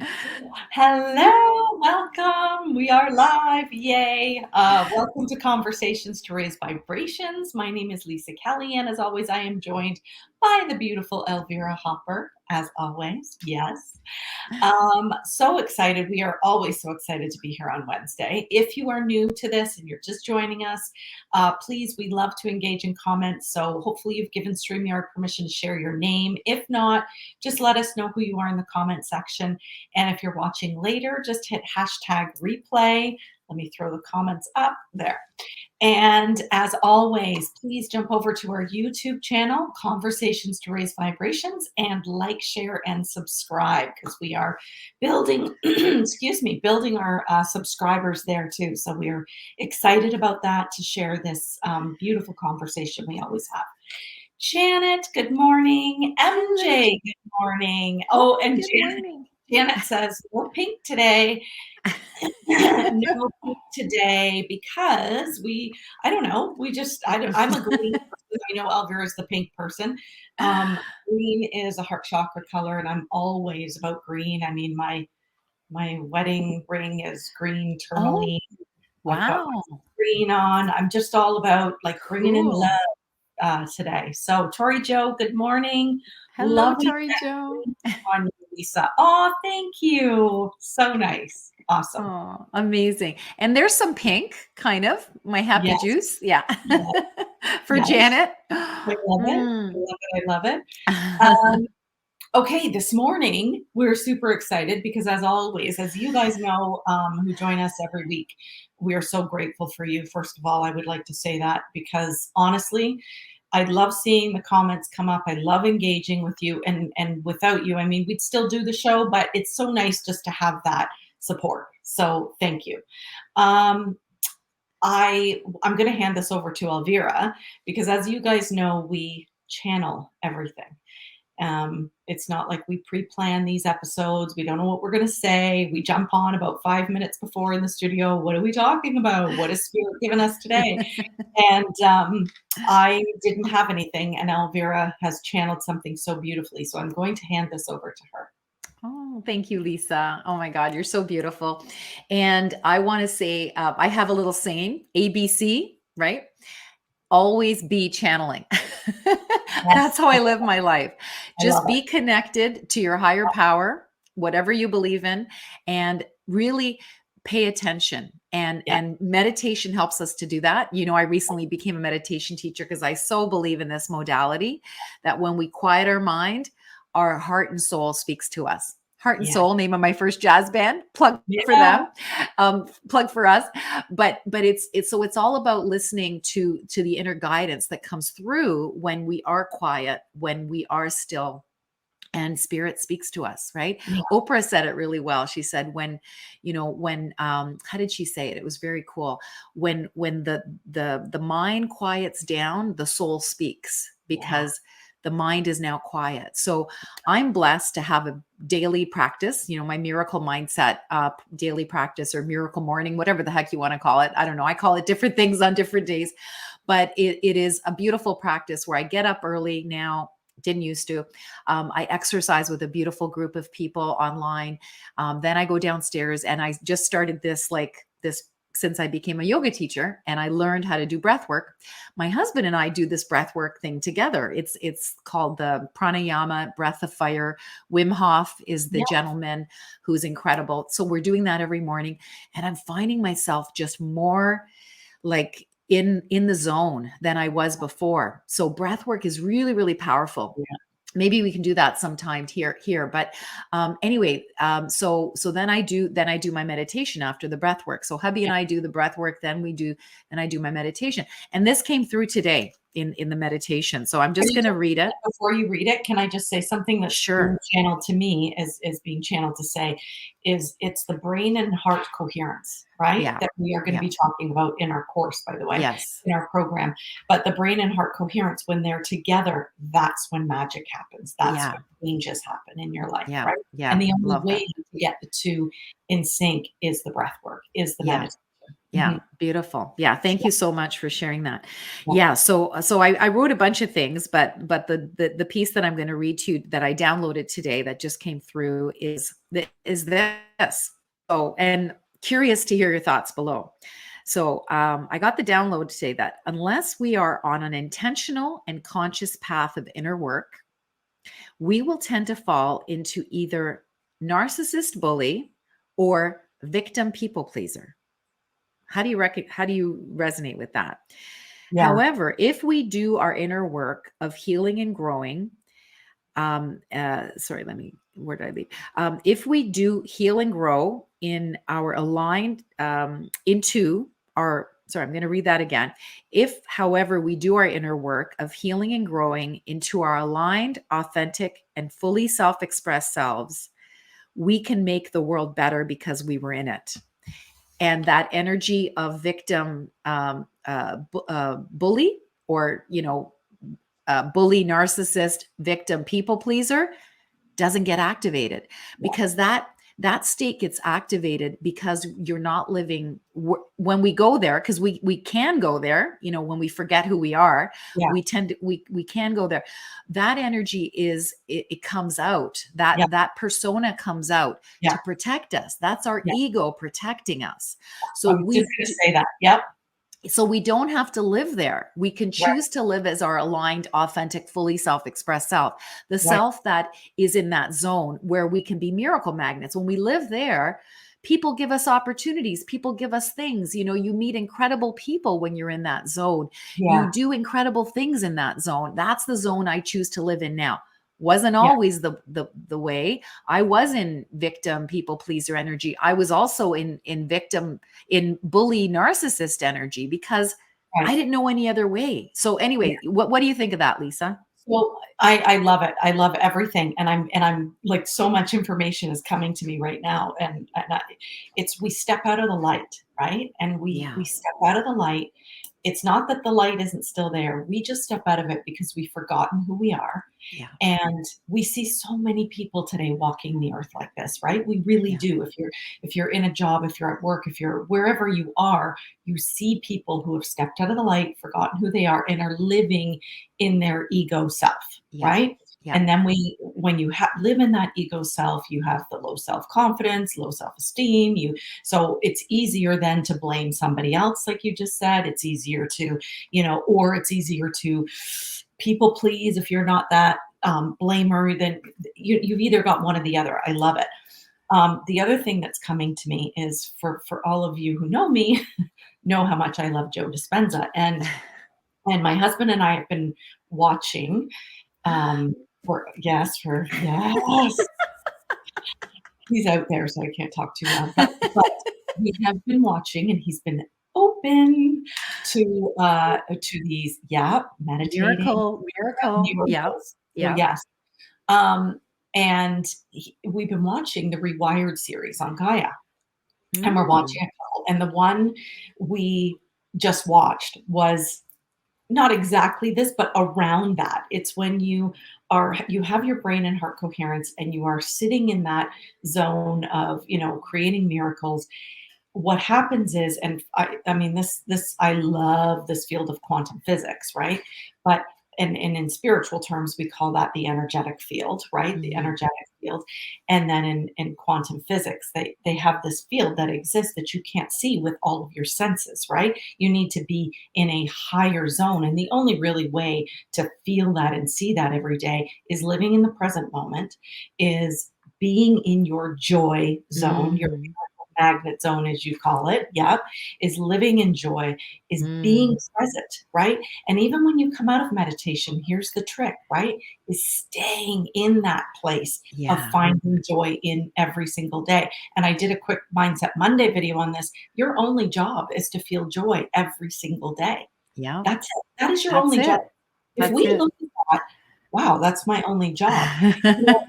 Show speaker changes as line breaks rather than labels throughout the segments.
Hello, welcome. We are live. Yay. Welcome to Conversations to Raise Vibrations. My name is Lisa Kelly, and as always, I am joined by the beautiful Elvira Hopper, as always. Yes. So excited. We are always so excited to be here on Wednesday. If you are new to this and you're just joining us, please, we love to engage in comments. So hopefully you've given StreamYard permission to share your name. If not, just let us know who you are in the comment section. And if you're watching later, just hit hashtag replay. Let me throw the comments up there. And as always, please jump over to our YouTube channel, Conversations to Raise Vibrations, and like, share, and subscribe because we are building, building our subscribers there too. So we're excited about that to share this beautiful conversation we always have. Janet, good morning. MJ, good morning. Oh, and Janet says, no pink today. No pink today because I don't know, I'm a green person. I know Elvira is the pink person. Green is a heart chakra color, and I'm always about green. I mean, my wedding ring is green tourmaline.
Oh, wow.
Green on. I'm just all about like bringing in love today. So Tori Joe, good morning.
Hello, Tori Joe.
On you, Lisa. Oh, thank you. So nice. Awesome.
Oh, amazing. And there's some pink, kind of. My happy juice. Yeah.
Yes.
For
Yes.
Janet.
I love it. I love it. Okay, this morning we're super excited because, as always, as you guys know, who join us every week, we are so grateful for you. First of all, I would like to say that because honestly, I love seeing the comments come up. I love engaging with you, and without you, I mean, we'd still do the show, but it's so nice just to have that support. So thank you. I'm going to hand this over to Elvira because, as you guys know, we channel everything. It's not like we pre-plan these episodes. We don't know what we're going to say. We jump on about 5 minutes before in the studio. What are we talking about? What is Spirit giving us today? And I didn't have anything, and Elvira has channeled something so beautifully. So I'm going to hand this over to her.
Oh, thank you, Lisa. Oh my God, you're so beautiful. And I want to say, I have a little saying, ABC, right? Always be channeling. That's how I live my life. Just be connected to your higher power, whatever you believe in, and really pay attention. And meditation helps us to do that. You know, I recently became a meditation teacher because I so believe in this modality that when we quiet our mind, our heart and soul speaks to us. Heart and Soul, name of my first jazz band, plug for them, plug for us. But it's all about listening to the inner guidance that comes through when we are quiet, when we are still, and Spirit speaks to us, right? Oprah said it really well. She said, how did she say it? It was very cool. When the mind quiets down, the soul speaks because the mind is now quiet. So I'm blessed to have a daily practice, my miracle mindset, daily practice, or miracle morning, whatever the heck you want to call it. I don't know. I call it different things on different days, but it is a beautiful practice where I get up early now. Didn't used to. I exercise with a beautiful group of people online. Then I go downstairs, and I just started this since I became a yoga teacher, and I learned how to do breath work. My husband and I do this breath work thing together. It's called the pranayama, breath of fire. Wim Hof is the gentleman who's incredible. So we're doing that every morning, and I'm finding myself just more like in the zone than I was before. So breath work is really, really powerful. Maybe we can do that sometime here. But anyway, so then I do my meditation after the breath work. So hubby and I do the breath work, then I do my meditation. And this came through today in the meditation. So I'm just going to read it.
Before you read it, can I just say something that's being channeled to me is being channeled to say it's the brain and heart coherence, right? That we are going to be talking about in our course, by the way, in our program. But the brain and heart coherence, when they're together, that's when magic happens. That's when changes happen in your life, right? And the only way to get the two in sync is the breath work, is the meditation.
Yeah, beautiful. Yeah, thank you so much for sharing that.
Yeah.
Yeah, so I wrote a bunch of things, but the piece that I'm going to read to you that I downloaded today that just came through is this. So, and curious to hear your thoughts below. So, I got the download today that unless we are on an intentional and conscious path of inner work, we will tend to fall into either narcissist bully or victim people pleaser. How do you resonate with that?
Yeah.
However, if we do our inner work of healing and growing, sorry, where did I leave? If we do heal and grow in our aligned, into our, sorry, I'm going to read that again. If, however, we do our inner work of healing and growing into our aligned, authentic, and fully self expressed selves, we can make the world better because we were in it. And that energy of victim, bully, or bully, narcissist, victim, people pleaser doesn't get activated, because that state gets activated because you're not living when we go there, because we can go there, when we forget who we are,
Yeah.
we can go there. That energy it comes out,
Yeah.
that persona comes out
Yeah.
to protect us. That's our
Yeah.
ego protecting us. So
I was just going to say that. Yep.
we don't have to live there. We can
Right.
choose to live as our aligned, authentic, fully self-expressed self, the
Right.
self that is in that zone where we can be miracle magnets. When we live there, people give us opportunities, people give us things. You meet incredible people when you're in that zone. You
Yeah.
do incredible things in that zone. That's the zone I choose to live in now. Wasn't
Yeah.
always the way. I was in victim people pleaser energy. I was also in victim, in bully, narcissist energy, because I
Right.
didn't know any other way. So
Yeah.
anyway, what do you think of that, Lisa?
Well, I love it. I love everything, and I'm like, so much information is coming to me right now, and it's, we step out of the light, right? And we
Yeah,
step out of the light. It's not that the light isn't still there. We just step out of it because we've forgotten who we are.
yeah,
And we see so many people today walking the earth like this, right? We really
yeah,
do. If you're in a job, if you're at work, if you're wherever you are, you see people who have stepped out of the light, forgotten who they are, and are living in their ego self,
yeah,
right?
yeah,
And then when you live in that ego self, you have the low self-confidence, low self-esteem. So it's easier then to blame somebody else, like you just said. It's easier to, or it's easier to people please. If you're not that blamer, then you've either got one or the other. I love it. The other thing that's coming to me is, for all of you who know me, know how much I love Joe Dispenza, and my husband and I have been watching, for yes, he's out there, so I can't talk too loud, but we have been watching, and he's been open to these, yeah, meditating
miracle. Yeah,
miracles. So
yeah.
yes. And we've been watching the Rewired series on Gaia, and we're
Mm,
watching a couple. And the one we just watched was not exactly this, but around that. It's when you have your brain and heart coherence, and you are sitting in that zone of, creating miracles. What happens is, and I mean, this I love this field of quantum physics, right? But and in spiritual terms, we call that the energetic field, right? The
mhm.
energetic field. And then in quantum physics, they have this field that exists that you can't see with all of your senses, right? You need to be in a higher zone. And the only really way to feel that and see that every day is living in the present moment, is being in your joy zone, your
Mm,
magnet zone, as you call it, yep, is living in joy, is being
mm.
present, right? And even when you come out of meditation, here's the trick, right? Is staying in that place of
Yeah,
finding joy in every single day. And I did a quick Mindset Monday video on this. Your only job is to feel joy every single day.
yeah.
That's it. That is your
That's
only job.
it.
If
That's
we
it.
look at that, wow, that's my only job. You know,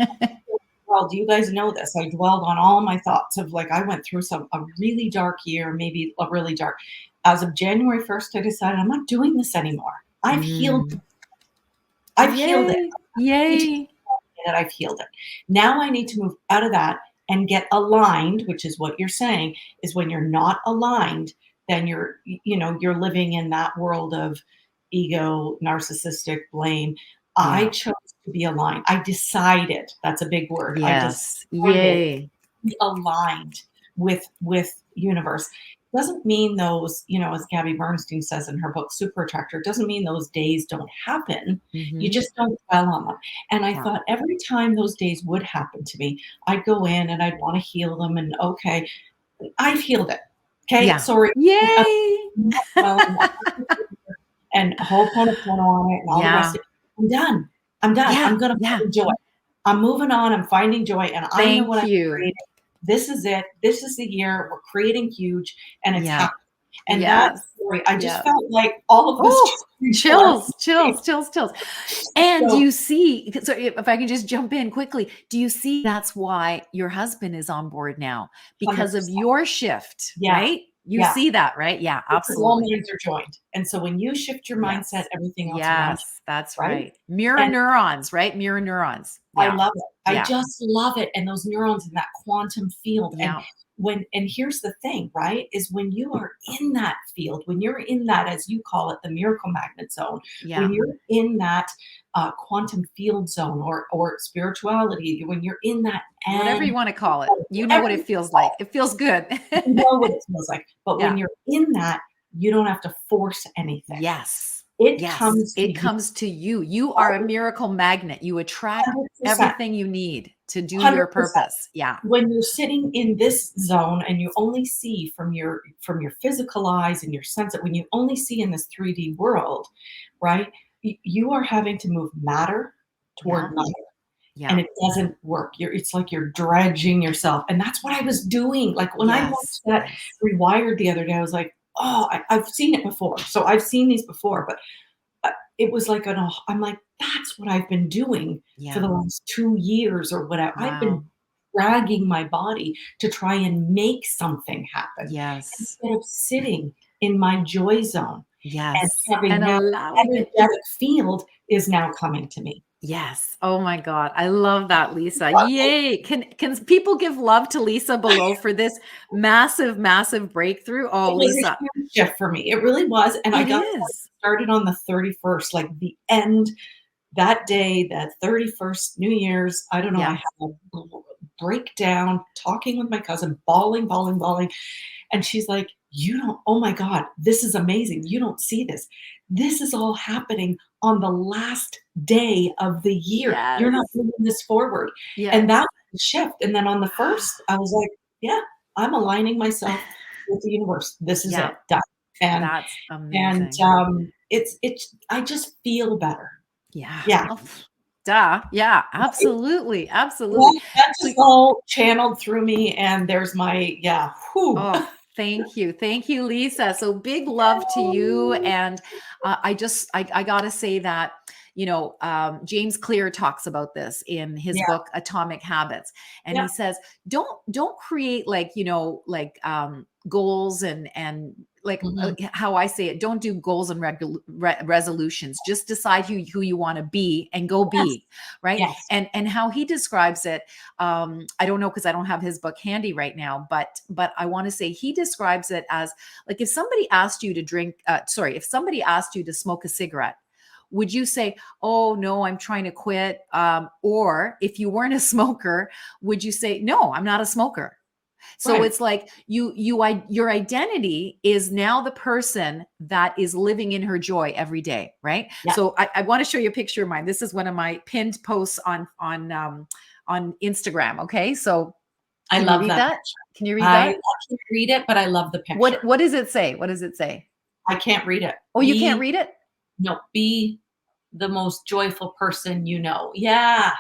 well, do you guys know this? I dwelled on all my thoughts of, like, I went through a really dark year, maybe a really dark. As of January 1st, I decided I'm not doing this anymore. I've healed.
Mm.
I've healed it.
Yay,
I need to
yay.
say that I've healed it. Now I need to move out of that and get aligned, which is what you're saying, is when you're not aligned, then you're living in that world of ego, narcissistic blame. I
Yeah.
chose to be aligned. I decided, that's a big word. I
Yes.
decided
Yay.
be aligned with universe. Doesn't mean those, as Gabby Bernstein says in her book Super Attractor, doesn't mean those days don't happen. You
Hmm.
just don't dwell on them. And I
Yeah.
thought every time those days would happen to me, I'd go in and I'd want to heal them. And okay, I've healed it. Okay,
Yeah.
sorry. I'm
Yay.
not dwelling and Ho'oponopono on it and all the rest
Yeah.
of it. I'm done. I'm done.
Yeah.
I'm gonna
Yeah.
find joy. I'm moving on. I'm finding joy, and I know what
Thank
I'm
you.
creating. This is it. This is the year. We're creating huge, and it's
Yeah.
happening. And that
Yes.
story, I just
Yeah.
felt like all of this
Oh,
just reflected
chills, chills, chills, chills. And
so
you see, so if I can just jump in quickly, do you see that's why your husband is on board now? Because of
100%.
your shift,
Yeah,
right? You
yeah.
see that, right? Yeah,
Because all
absolutely.
minds are joined, and so when you shift your mindset,
Yes.
everything else around
Yes,
you,
that's
right?
right. Mirror
And
neurons, right? Mirror neurons.
I
Yeah.
love it. I
Yeah.
just love it, and those neurons in that quantum field,
Yeah.
and here's the thing, right, is when you are in that field, when you're in that, as you call it, the miracle magnet zone,
Yeah.
when you're in that, quantum field zone or spirituality, when you're in that
Whatever you
and
want to call it. You know
whatever
what it
you
feels
call
like. It feels good.
it, you know what it feels like, but when
Yeah.
you're in that, you don't have to force anything.
Yes.
It
Yes.
comes to
It
you
comes to you. You are a miracle magnet. You attract
100%,
everything you need to do your
100%.
purpose. Yeah.
When you're sitting in this zone and you only see from your physical eyes and your sense that when you only see in this 3D world, right? You are having to move matter
Yeah.
toward matter, and
Yeah.
it doesn't work. It's like you're dredging yourself, and that's what I was doing. Like when I watched
Yes.
that
Yes.
Rewired the other day, I was like, oh, I've seen it before. So I've seen these before, but it was like I'm like, that's what I've been doing for
Yeah.
the last 2 years or whatever. I've been
Wow.
dragging my body to try and make something happen
Yes.
instead of sitting in my joy zone and
Yes.
having
And
now
allowing it.
energetic field is now coming to me.
Yes. Oh my God. I love that, Lisa. Yay. Can people give love to Lisa below for this massive, massive breakthrough? Oh,
It was a
Lisa.
huge shift for me. It really was, and I
It
got
is.
started on the 31st, like the end that day, that 31st New Year's. I don't know, I
Yeah.
had a breakdown, talking with my cousin, bawling, bawling, bawling. And she's like, "You don't, oh my God, this is amazing. You don't see this. This is all happening on the last day of the year. You're not
Yes.
moving this forward." And
Yes.
that was the shift. And then on the first, I was like, "Yeah, I'm aligning myself with the universe. This is
Yeah.
it. Done." And
That's amazing.
it's I just feel better.
Yeah.
Yeah.
Oh, duh. Yeah,
Right?
absolutely. Absolutely.
Well, that
So,
just all channeled through me, and there's my yeah, whew.
oh, thank you. Thank you, Lisa. So big love to you. And I gotta say that, James Clear talks about this in his
Yeah,
book, Atomic Habits. And
yeah,
he says, don't create like, goals and like
mhm,
how I say it, don't do goals and resolutions. Just decide who you want to be and go
yes,
be, right?
yes.
And how he describes it, I don't know because I don't have his book handy right now, but I want to say he describes it as like if somebody asked you to if somebody asked you to smoke a cigarette, would you say, oh no, I'm trying to quit? Or if you weren't a smoker, would you say, no, I'm not a smoker? So
Right.
it's like your identity is now the person that is living in her joy every day, right?
Yeah,
So I want to show you a picture of mine. This is one of my pinned posts on Instagram. Okay, so
I
can you
love
read
that
that?
picture.
Can you read
I
that?
can't read it, but I love the
What
picture.
what does it say? What does it say?
I can't read it.
Oh, you can't
Be
read it,
no, be the most joyful person you know. Yeah,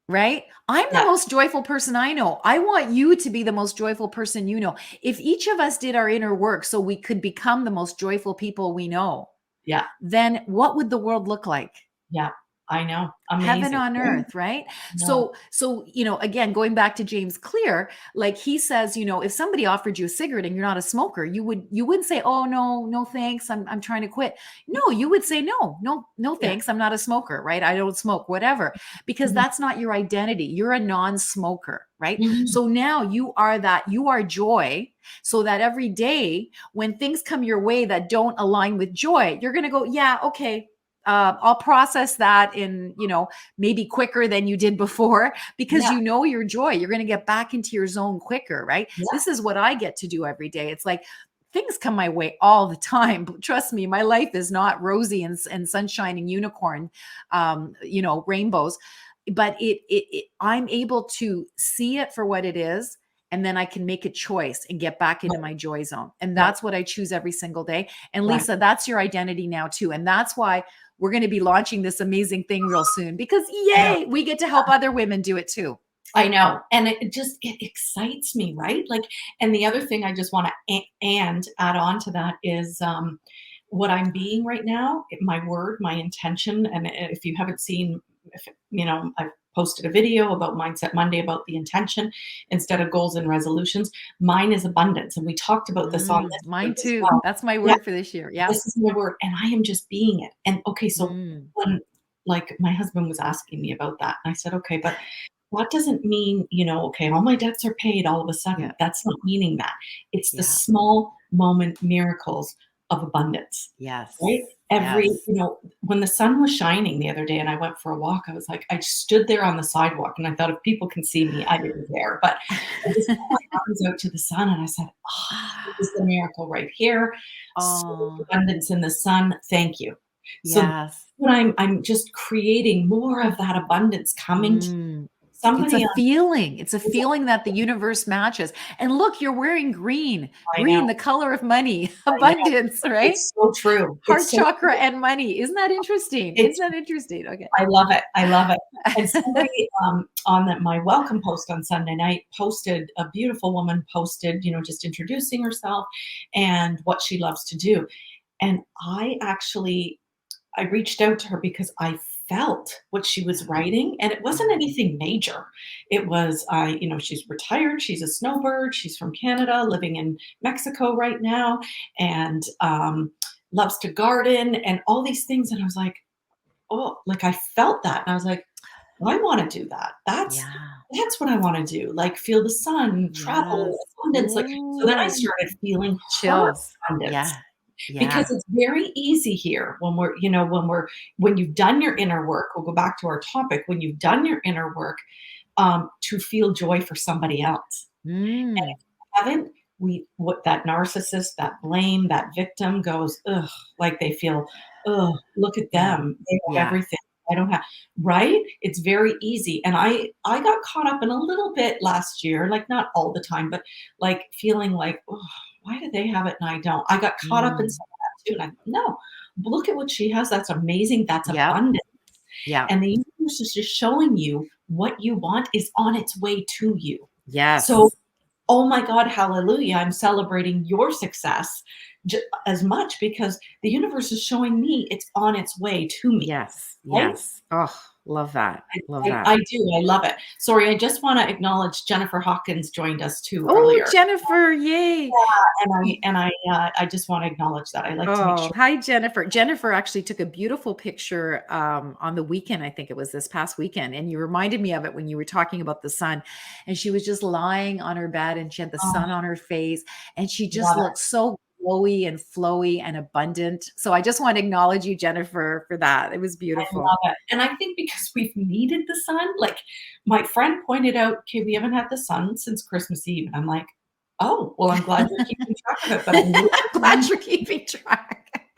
right? I'm the
yeah,
most joyful person I know. I want you to be the most joyful person you know. If each of us did our inner work so we could become the most joyful people we know,
yeah,
then what would the world look like?
yeah. I know.
Heaven
Amazing.
on
Yeah.
earth, right?
No.
So again, going back to James Clear, like he says, if somebody offered you a cigarette and you're not a smoker, you wouldn't say, oh, no, no thanks, I'm trying to quit. No, you would say, no, no, no
Yeah.
thanks, I'm not a smoker, right? I don't smoke, whatever, because
Mhm.
that's not your identity. You're a non-smoker, right?
Mhm.
So now you are joy, so that every day when things come your way that don't align with joy, you're going to go, yeah, okay, I'll process that in, maybe quicker than you did before, because
Yeah.
your joy. You're going to get back into your zone quicker, right?
Yeah.
This is what I get to do every day. It's like things come my way all the time. But trust me, my life is not rosy and sunshine and unicorn, rainbows. But I'm able to see it for what it is. And then I can make a choice and get back into
Right.
my joy zone. And
Right.
that's what I choose every single day. And
Right.
Lisa, that's your identity now too. And that's why we're going to be launching this amazing thing real soon, because
I know.
yay, we get to help other women do it too.
I know. And it excites me, right? Like, and the other thing I just want to and add on to that is what I'm being right now, my word, my intention. And if you haven't seen, if, I've posted a video about Mindset Monday about the intention instead of goals and resolutions. Mine is abundance. And we talked about this on this
Mine
group as
too.
well.
That's my
Yeah,
word for this year. Yeah.
this is my word. And I am just being it. And okay, so
Mm,
when like my husband was asking me about that, and I said, okay, but that doesn't mean, okay, all my debts are paid all of a
yeah.
sudden. That's not meaning that. It's the
Yeah.
small moment miracles of abundance, right?
Yes.
Every,
Yes.
when the sun was shining the other day and I went for a walk, I was like, I stood there on the sidewalk and I thought if people can see me, I didn't care. But I just put my arms out to the sun and I said, oh, this is the miracle right here. So much
Oh,
abundance in the sun. Thank you. So that's
yes.
what I'm just creating more of that abundance coming to
Mm. It's a
somebody on.
feeling. It's a feeling that the universe matches. And look, you're wearing green.
I know,
Green, the color of money,
I know.
abundance, right?
It's so true.
Heart
It's so
chakra
true.
and money. Isn't that interesting? Isn't
It's
that interesting? Okay.
I love it. I love it. And somebody on my welcome post on Sunday night posted a beautiful woman posted, just introducing herself and what she loves to do. And I reached out to her because I felt what she was writing, and it wasn't
Mm.
anything major. It was, she's retired, she's a snowbird, she's from Canada, living in Mexico right now, and loves to garden and all these things. And I was like, oh, like I felt that. And I was like, well, I want to do that.
Yeah.
That's what I want to do. Like feel the sun, travel,
Yes.
abundance. Like so then I
Ooh.
started feeling her
Chills.
abundance
Yeah.
because
Yeah.
it's very easy here when you've done your inner work. We'll go back to our topic. When you've done your inner work, to feel joy for somebody else. And
Mm.
if you haven't, what that narcissist, that blame, that victim goes, ugh, like they feel, ugh, look at
Yeah.
them. They have
Yeah.
everything. I don't have, right? It's very easy. And I got caught up in a little bit last year, like not all the time, but like feeling like, oh, why do they have it and I don't? I got caught up in
Mm.
some of that too. And no, look at what she has. That's amazing. That's
Yep.
abundant.
Yep.
And the universe is just showing you what you want is on its way to you. So
Yes.
oh my God, hallelujah, I'm celebrating your success as much because the universe is showing me it's on its way to me,
Yes.
right?
Yes. Oh, love that. Love
I,
that.
I do. I love it. Sorry, I just want to acknowledge Jennifer Hawkins joined us too
Oh,
earlier.
Jennifer, yay.
And I just want to acknowledge that. I like to make
Oh,
sure.
hi, Jennifer. Jennifer actually took a beautiful picture on the weekend. I think it was this past weekend. And you reminded me of it when you were talking about the sun. And she was just lying on her bed and she had the
Oh,
sun on her face. And she just
love it.
looked so glowy and flowy and abundant. So I just want to acknowledge you, Jennifer, for that. It was
I
beautiful.
love it. And I think because we've needed the sun, like my friend pointed out, okay, we haven't had the sun since Christmas Eve. And I'm like, oh, well, I'm glad you're keeping track of it, but I knew it
I'm
was a long
glad you're keeping track.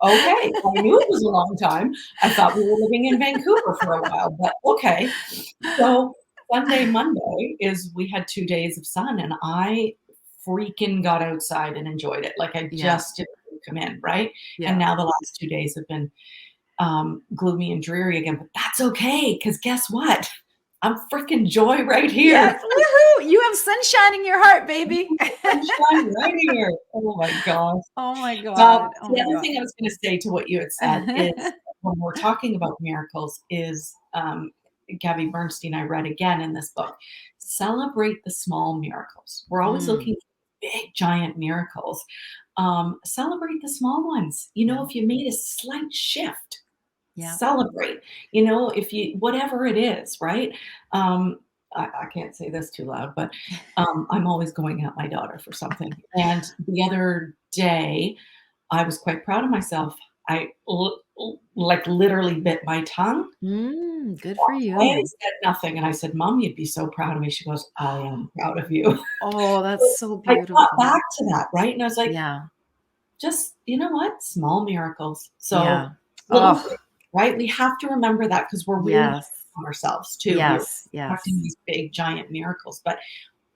okay, I knew it was a long time. I thought we were living in Vancouver for a while, but okay. So Sunday, Monday is we had 2 days of sun and I freaking got outside and enjoyed it. Like I
Yeah.
just didn't come in, right? And
Yeah.
now the last 2 days have been gloomy and dreary again, but that's okay because guess what? I'm freaking joy right
Yes.
here.
Woohoo. You have sunshine in your heart, baby.
Sunshine right here. Oh my gosh.
Oh my God. Oh
The
my
other
God.
thing I was going to say to what you had said is when we're talking about miracles is Gabby Bernstein, I read again in this book, celebrate the small miracles. We're always
Mm,
looking for big, giant miracles. Celebrate the small ones.
yeah.
If you made a slight shift,
Yeah.
celebrate. If you, whatever it is, right? Um, I can't say this too loud, but I'm always going at my daughter for something. And the other day, I was quite proud of myself. Like literally bit my tongue.
Good for
I
you.
said nothing, and I said, "Mom, you'd be so proud of me." She goes, "I am proud of you."
Oh,
So
that's so
I got
beautiful.
back to that, right? And I was like,
Yeah.
just, you know what? Small miracles. So
Yeah.
little
Oh,
things, right? We have to remember that because we're really hard
yes.
on ourselves too. We're
Yes.
expecting
Yes.
these big, giant miracles. But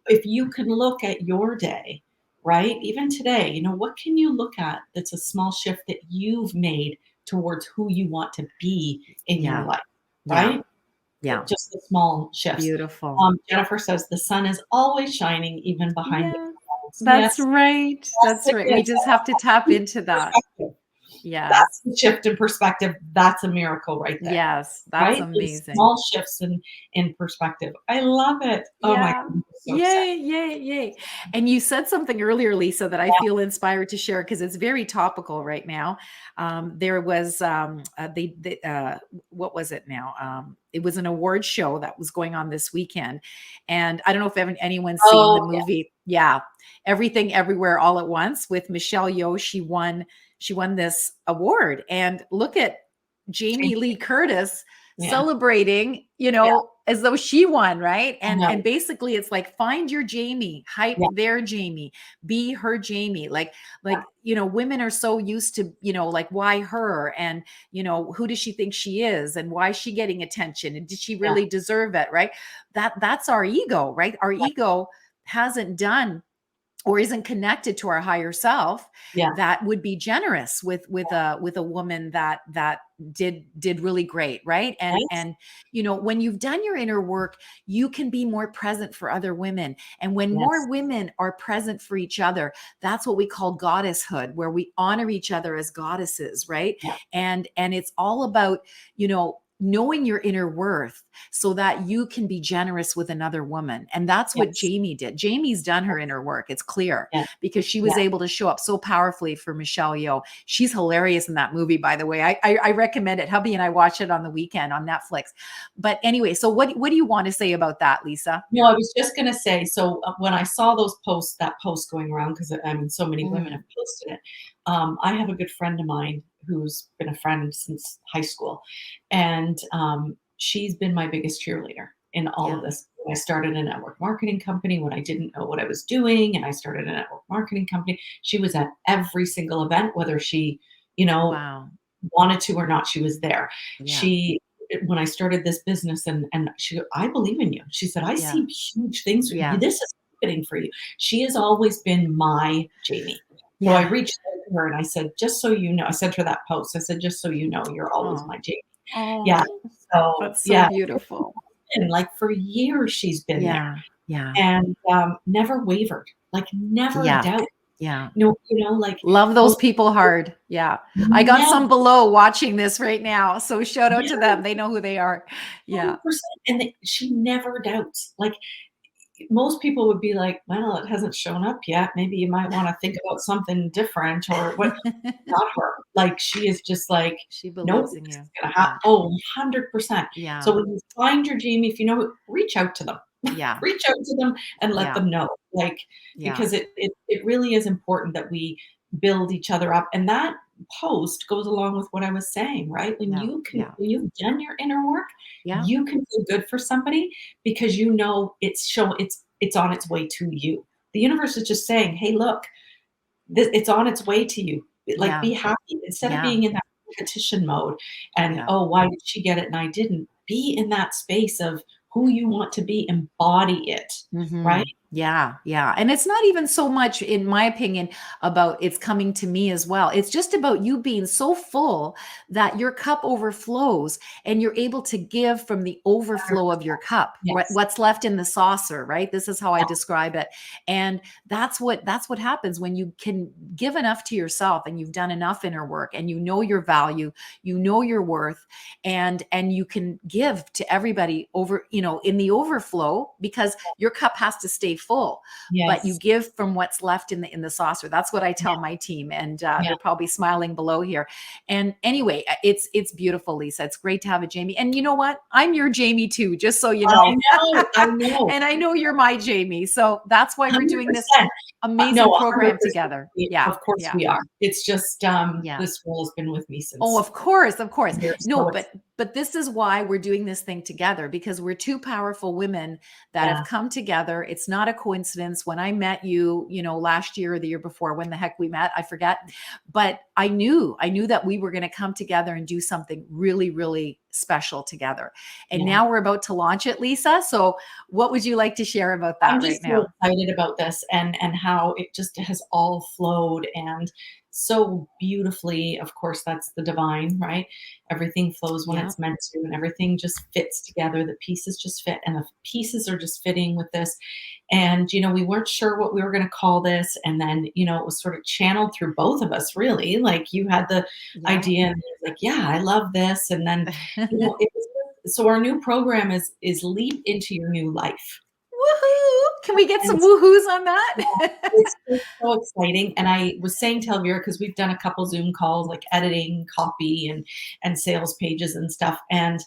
if you can look at your day, right? Even today, what can you look at that's a small shift that you've made towards who you want to be in your
Yeah.
life,
Yeah.
right?
Yeah.
Just the small shifts.
Beautiful.
Jennifer says the sun is always shining even behind the
Yeah.
clouds.
That's
Yes,
right.
yes,
That's
it
right. We
is.
just have to tap
Shift
into
in
that.
perspective. That's
Yes.
the shift in perspective. That's a miracle right there,
Yes. That's
right? These
amazing.
small shifts in perspective. I love it. Oh my God,
Yeah.
I'm so excited.
Yay, yay, yay. And you said something earlier, Lisa, that I feel inspired to share because it's very topical right now. There was what was it now? It was an award show that was going on this weekend, and I don't know if anyone's seen the
Oh, yeah.
movie. Yeah, Everything Everywhere All at Once with Michelle Yeoh. She won this award, and look at Jamie
Thank you.
Lee Curtis
Yeah.
celebrating,
Yeah.
as though she won, right?
I
And
know.
basically it's like find your Jamie, hype
Yeah.
their Jamie, be her Jamie.
Yeah.
Women are so used to, like why her and who does she think she is and why is she getting attention and did she
Yeah.
really deserve it, right? That's our ego, right? Our ego hasn't done or isn't connected to our higher self
Yeah.
that would be generous with a woman that did really great, right? and
Right?
and when you've done your inner work, you can be more present for other women, and when more
Yes.
women are present for each other, that's what we call goddesshood, where we honor each other as goddesses, right?
Yeah.
And it's all about knowing your inner worth so that you can be generous with another woman. And that's what
Yes.
Jamie did. Jamie's done her inner work. It's clear
Yeah.
because she
Yeah.
was able to show up so powerfully for Michelle Yeoh. She's hilarious in that movie, by the way. I recommend it. Hubby and I watched it on the weekend on Netflix. But anyway, so what do you want to say about that, Lisa?
No, I was just gonna say, so, when I saw that post going around, because I mean, so many women have
Mm,
posted it, I have a good friend of mine who's been a friend since high school, and, she's been my biggest cheerleader in all of
yeah.
this. When I started a network marketing company, when I didn't know what I was doing, and I started a network marketing company, she was at every single event, whether she, you know,
Wow.
wanted to or not, she was there.
Yeah.
She When I started this business and she I believe in you. She said, "I
Yeah.
see huge things for you.
Yeah.
This is fitting for you." She has always been my Jamie. So I
Yeah.
reached out to her and I said, "Just so you know," I sent her that post. I said, "Just so you know, you're always
Oh.
my Jamie." Yeah.
Oh,
So,
that's so
yeah,
beautiful.
and like for years she's been there
Yeah. Yeah.
and never wavered, like never
Yeah.
doubt.
Yeah.
No, like
Love those
most
people hard. Yeah. I got
never,
some below watching this right now. So shout out to
yeah,
them. They know who they are. Yeah.
100%. And she never doubts. Like most people would be like, well, it hasn't shown up yet. Maybe you might want to think about something different or what. Not her. Like she is just like,
She
nope,
believes in
this is
you.
gonna happen.
Yeah.
Oh, 100%.
Yeah.
So when you find your Jamie, if you know it, reach out to them.
Yeah.
Reach out to them and let
Yeah.
them know. Like,
Yeah.
because it really is important that we build each other up. And that post goes along with what I was saying, right?
Yeah. Yeah.
When you've done your inner work,
Yeah.
you can feel good for somebody because you know it's on its way to you. The universe is just saying, hey, look, it's on its way to you. Like,
Yeah.
be happy instead of
Yeah.
being in that competition mode and,
Yeah.
oh, why did she get it and I didn't? Be in that space of who you want to be, embody it, right?
Mhm. Yeah, yeah. And it's not even so much, in my opinion, about it's coming to me as well. It's just about you being so full that your cup overflows and you're able to give from the overflow of your
100%.
cup,
Yes.
what's left in the saucer, right? This is how I
Yeah.
describe it. And that's what happens when you can give enough to yourself and you've done enough inner work and you know your value, you know your worth, and you can give to everybody over, in the overflow, because your cup has to stay full, but you
Yes.
give from what's left in the saucer. That's what I tell my team, and
Yeah.
they're probably smiling below here. And anyway, it's beautiful, Lisa. It's great to have a Jamie. And you know what? I'm your Jamie too, just so you
I
know.
know. I know.
And I know you're my Jamie, so that's why we're doing this
100%. No,
amazing program
100%.
together. Yeah,
Of course
yeah,
we are. It's just,
yeah.
this role has been with me
Oh,
since
of course, of course.
years,
No,
so it's
but this is why we're doing this thing together, because we're two powerful women that have
yeah,
come together. It's not a coincidence. When I met you, last year or the year before, when the heck we met, I forget. But I knew that we were going to come together and do something really, really special together. And
yeah.
now we're about to launch it, Lisa. So what would you like to share about
I'm
that right
just so
now?
excited about this and how it just has all flowed and so beautifully. Of course, that's the divine, right? Everything flows when
Yeah.
it's meant to, and everything just fits together. The pieces just fit, and the pieces are just fitting with this. And, we weren't sure what we were going to call this. And then, it was sort of channeled through both of us, really. Like you had the
Yeah.
idea, and I was like, yeah, I love this. And then, it was, so our new program is Leap into Your New Life.
Woohoo! Can we get
And
some woohoos on
yeah,
that?
it's just so exciting, and I was saying to Elvira, because 'cause we've done a couple Zoom calls, like editing copy and sales pages and stuff, and,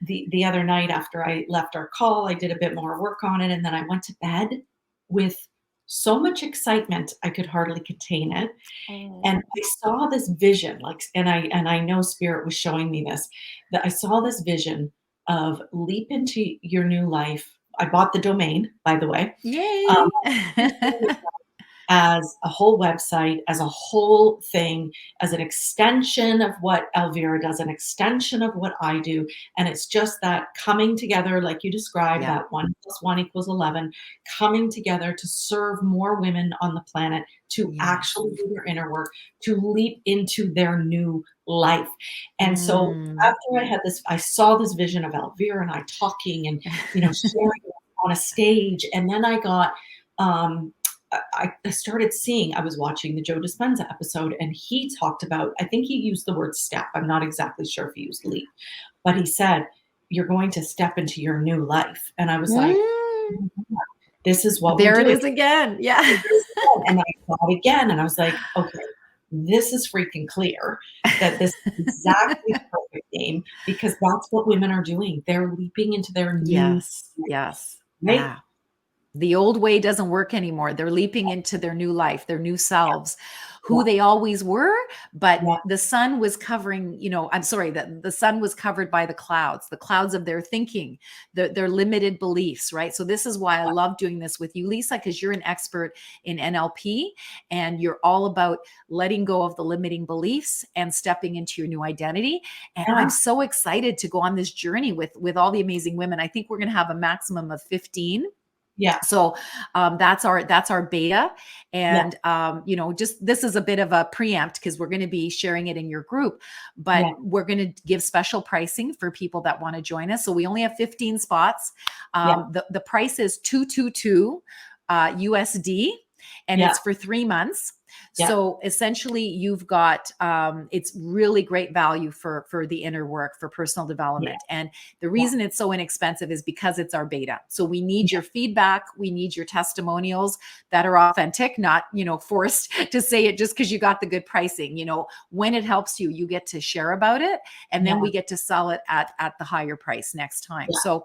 the other night after I left our call, I did a bit more work on it, and then I went to bed with so much excitement, I could hardly contain it, and
Oh.
I saw this vision, like, and I know Spirit was showing me this, that I saw this vision of leap into your new life. I bought the domain, by the way. Um,
Yay.
as a whole website, as a whole thing, as an extension of what Elvira does, an extension of what I do. And it's just that coming together, like you described,
Yeah.
that 1 + 1 = 11, coming together to serve more women on the planet, to
Yes.
actually do their inner work, to leap into their new life. And so
Mm.
after I had this, I saw this vision of Elvira and I talking and, sharing on a stage. And then I got, I started seeing, I was watching the Joe Dispenza episode, and he talked about, I think he used the word step. I'm not exactly sure if he used leap, but he said, you're going to step into your new life. And I was like,
Mm.
oh my God, this is what we're
There it
doing.
is again. Yeah.
And I saw it again, and I was like, okay, this is freaking clear that this is exactly the perfect name, because that's what women are doing. They're leaping into their new
Yes.
life,
Yes.
right?
Yeah. The old way doesn't work anymore. They're leaping into their new life, their new selves,
Yeah,
who they always were, but
yeah,
the sun was covering, I'm sorry, that the sun was covered by the clouds of their thinking, their limited beliefs, right? So this is why I love doing this with you, Lisa, because you're an expert in NLP and you're all about letting go of the limiting beliefs and stepping into your new identity. And
yeah,
I'm so excited to go on this journey with all the amazing women. I think we're going to have a maximum of 15.
yeah,
So that's our beta.
yeah,
And just this is a bit of a preempt because we're going to be sharing it in your group, but
yeah,
we're going to give special pricing for people that want to join us. So we only have 15 spots.
yeah,
The price is 222 USD, and
yeah,
it's for 3 months.
yeah,
So essentially, you've got it's really great value for the inner work, for personal
yeah,
development. And the
yeah,
reason it's so inexpensive is because it's our beta. So we need
yeah,
your feedback, we need your testimonials that are authentic, not forced to say it just because you got the good pricing. When it helps you, you get to share about it, and then
yeah.
we get to sell it at the higher price next time.
Yeah,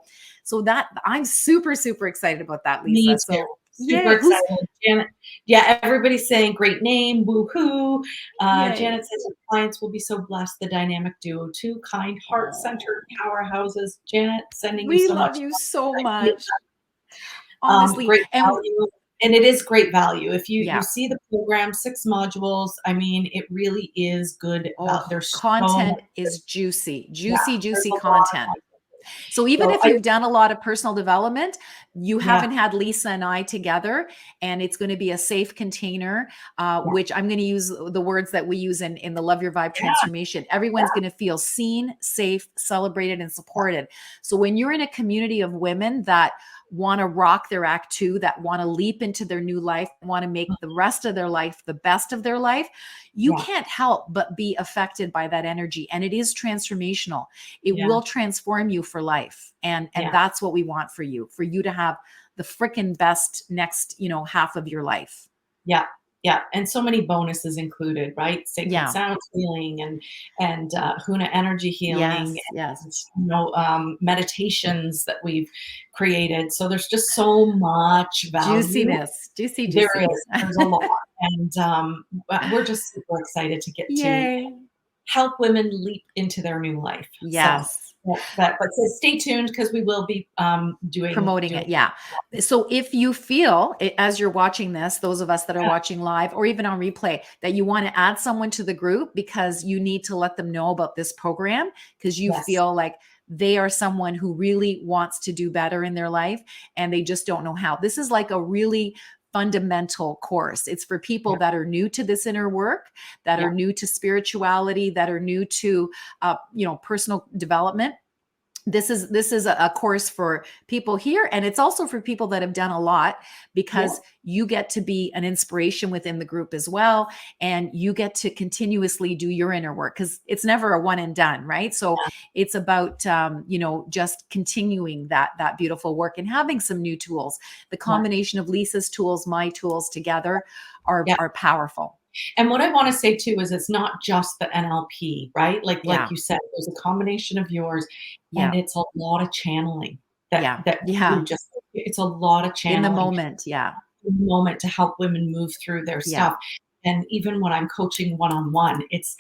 So that I'm super super excited about that,
me
Lisa.
too.
So
Super
yay, who's
excited. Janet, yeah, everybody's saying great name, woohoo.
yay.
Janet says your clients will be so blessed. The dynamic duo, two kind, heart-centered
Oh,
powerhouses. Janet, sending you
we
so
love
much
you
love.
so
I feel
much.
great
Honestly. And
value, and it is great value. If you
yeah.
see the program, 6 modules, I mean, it really is good
Oh,
there's so
content
much,
is juicy,
yeah,
juicy,
there's
juicy
a lot of
content.
content.
So even
So
if you've done a lot of personal development, you
yeah,
haven't had Lisa and I together, and it's going to be a safe container,
yeah,
which I'm going to use the words that we use in the Love Your Vibe
yeah,
transformation. Everyone's going to feel seen, safe, celebrated, and supported. So when you're in a community of women that want to rock their act too, that want to leap into their new life, want to make the rest of their life the best of their life, you
yeah,
can't help but be affected by that energy. And it is transformational. It
yeah,
will transform you for life. And
yeah.
that's what we want for you to have the freaking best next, half of your life.
Yeah, yeah, and so many bonuses included, right? Sacred
Yeah.
sound healing and Huna energy healing,
Yes. Yes.
and meditations that we've created. So there's just so much value.
Juiciness. Juicy,
There
juicy.
is. There's a lot, and we're just super excited to get to
Yay.
help women leap into their new life. So
Yes.
so stay tuned because we will be
Promoting
doing.
it. Yeah. So if you feel as you're watching this, those of us that are
Yeah,
watching live or even on replay, that you want to add someone to the group because you need to let them know about this program because you
yes,
feel like they are someone who really wants to do better in their life and they just don't know how. This is like a really fundamental course. It's for people
yeah,
that are new to this inner work, that
yeah,
are new to spirituality, that are new to personal development. This is a course for people here, and it's also for people that have done a lot,
yeah,
because you get to be an inspiration within the group as well, and you get to continuously do your inner work because it's never a one and done, right? So it's about just continuing that beautiful work and having some new tools. The
yeah,
combination of Lisa's tools, my tools together are
yeah.
powerful.
And what I wanna say too is it's not just the NLP, right? Like
Yeah.
you said, there's a combination of yours, and
Yeah.
it's a lot of channeling that
Yeah.
that you
Yeah.
just it's a lot of
In the
channeling
moment. Yeah.
in the moment to help women move through their
Yeah.
stuff. And even when I'm coaching one-on-one, it's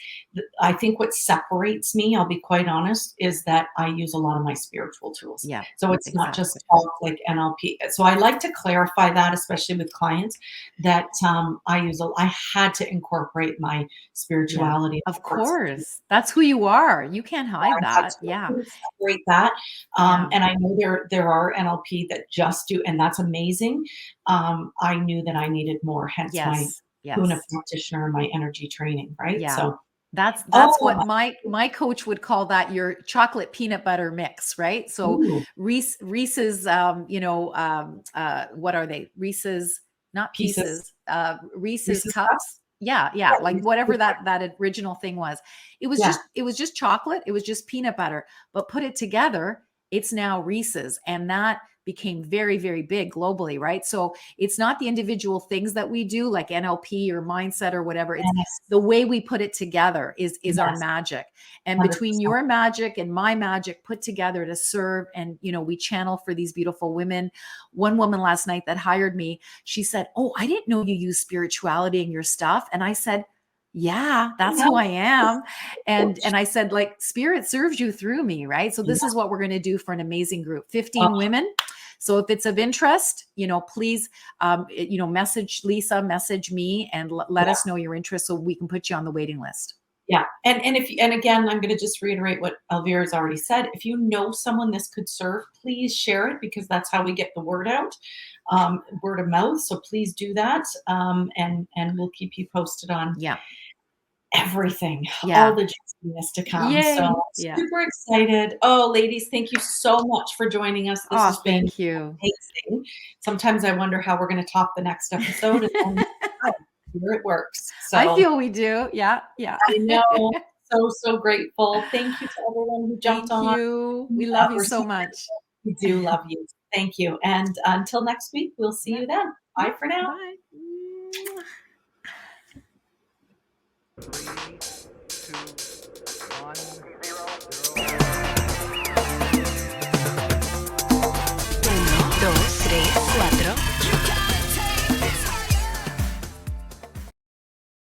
I think what separates me, I'll be quite honest, is that I use a lot of my spiritual tools.
Yeah.
So it's not
Exactly.
just talk like NLP. So I like to clarify that, especially with clients, that I had to incorporate my
Yeah,
spirituality in
of
my work.
course. That's who you are. You can't hide
I had
that.
to
Yeah.
really separate that,
Yeah.
and I know there are NLP that just do, and that's amazing. I knew that I needed more, hence my
Yes.
Huna
Yes.
practitioner and my energy training, right?
Yeah.
So,
That's
oh,
what my coach would call that, your chocolate peanut butter mix, right? So
ooh,
Reese's what are they? Reese's, not
pieces,
pieces, Reese's
Reese's cups?
cups. Yeah, yeah,
Yeah,
like
Reese's
whatever
Peanut
that original thing was.
yeah,
It was just chocolate, it was just peanut butter, but put it together, it's now Reese's, and that became very, very big globally, right? So it's not the individual things that we do like NLP or mindset or whatever. It's
yes,
the way we put it together is our
yes,
magic. And between
100%.
your magic and my magic put together to serve, and we channel for these beautiful women. One woman last night that hired me, she said, "Oh, I didn't know you use spirituality in your stuff." And I said, "Yeah, that's who I am." And I said, like, spirit serves you through me, right? So this
Yeah,
is what we're going to do for an amazing group, 15
oh,
women. So if it's of interest, please message Lisa, message me, and let
yeah.
us know your interest so we can put you on the waiting list.
Yeah, and again, I'm gonna just reiterate what Elvira's already said. If you know someone this could serve, please share it because that's how we get the word out, word of mouth. So please do that, and we'll keep you posted on
Yeah.
everything, all
Yeah.
the juiciness to come. So
Yay. Yeah.
super excited. Oh, ladies, thank you so much for joining us. This
Oh,
has been
thank you.
amazing. Sometimes I wonder how we're gonna top the next episode, and then here it works.
I
So
feel we do. Yeah. Yeah.
I know. So, so grateful. Thank you to everyone who jumped
Thank
on.
you. We love you
We're
so
super
much.
we do love you. Thank you. And until next week, we'll see
Yeah.
you then. Bye
Yeah.
for now.
Bye.